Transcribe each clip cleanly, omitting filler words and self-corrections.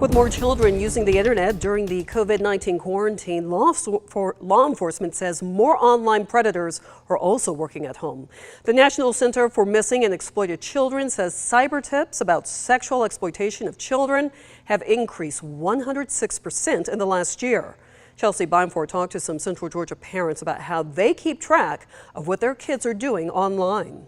With more children using the internet during the COVID-19 quarantine, law enforcement says more online predators are also working at home. The National Center for Missing and Exploited Children says cyber tips about sexual exploitation of children have increased 106% in the last year. Chelsea Bimeford talked to some Central Georgia parents about how they keep track of what their kids are doing online.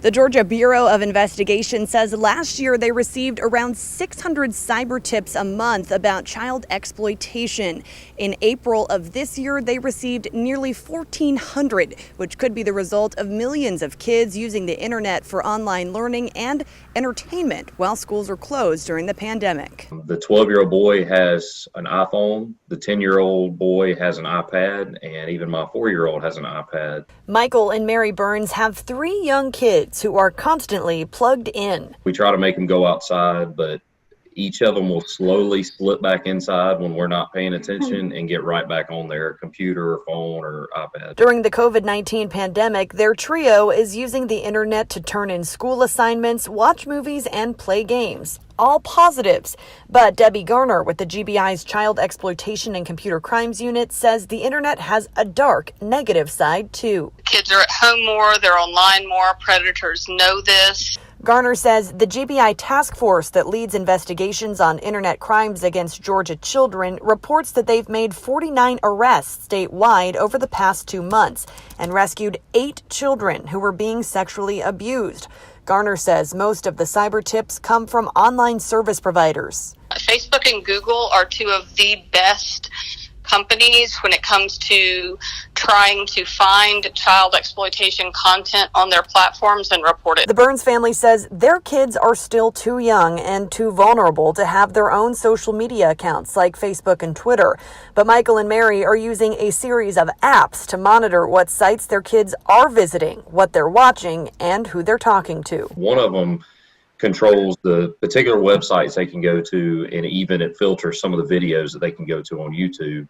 The Georgia Bureau of Investigation says last year they received around 600 cyber tips a month about child exploitation. In April of this year, they received nearly 1,400, which could be the result of millions of kids using the internet for online learning and entertainment while schools are closed during the pandemic. The 12-year-old boy has an iPhone, the 10-year-old boy has an iPad, and even my 4-year-old has an iPad. Michael and Mary Burns have 3 young kids who are constantly plugged in. We try to make them go outside, but each of them will slowly slip back inside when we're not paying attention and get right back on their computer or phone or iPad. During the COVID-19 pandemic, their trio is using the internet to turn in school assignments, watch movies, and play games. All positives. But Debbie Garner with the GBI's Child Exploitation and Computer Crimes Unit says the internet has a dark, negative side too. Kids are at home more, they're online more, predators know this. Garner says the GBI task force that leads investigations on internet crimes against Georgia children reports that they've made 49 arrests statewide over the past 2 months and rescued 8 children who were being sexually abused. Garner says most of the cyber tips come from online service providers. Facebook and Google are 2 of the best companies when it comes to trying to find child exploitation content on their platforms and report it. The Burns family says their kids are still too young and too vulnerable to have their own social media accounts like Facebook and Twitter. But Michael and Mary are using a series of apps to monitor what sites their kids are visiting, what they're watching, and who they're talking to. One of them controls the particular websites they can go to, and even it filters some of the videos that they can go to on YouTube.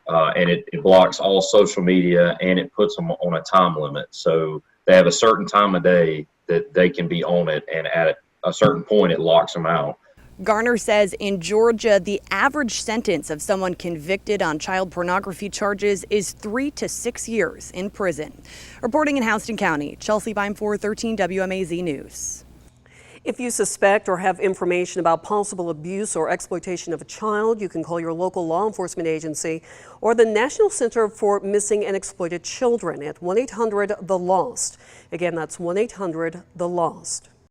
And it blocks all social media, and it puts them on a time limit. So they have a certain time of day that they can be on it, and at a certain point it locks them out. Garner says in Georgia, the average sentence of someone convicted on child pornography charges is 3 to 6 years in prison. Reporting in Houston County, Chelsea Bimeford, 13 WMAZ News. If you suspect or have information about possible abuse or exploitation of a child, you can call your local law enforcement agency or the National Center for Missing and Exploited Children at 1-800-THE-LOST. Again, that's 1-800-THE-LOST.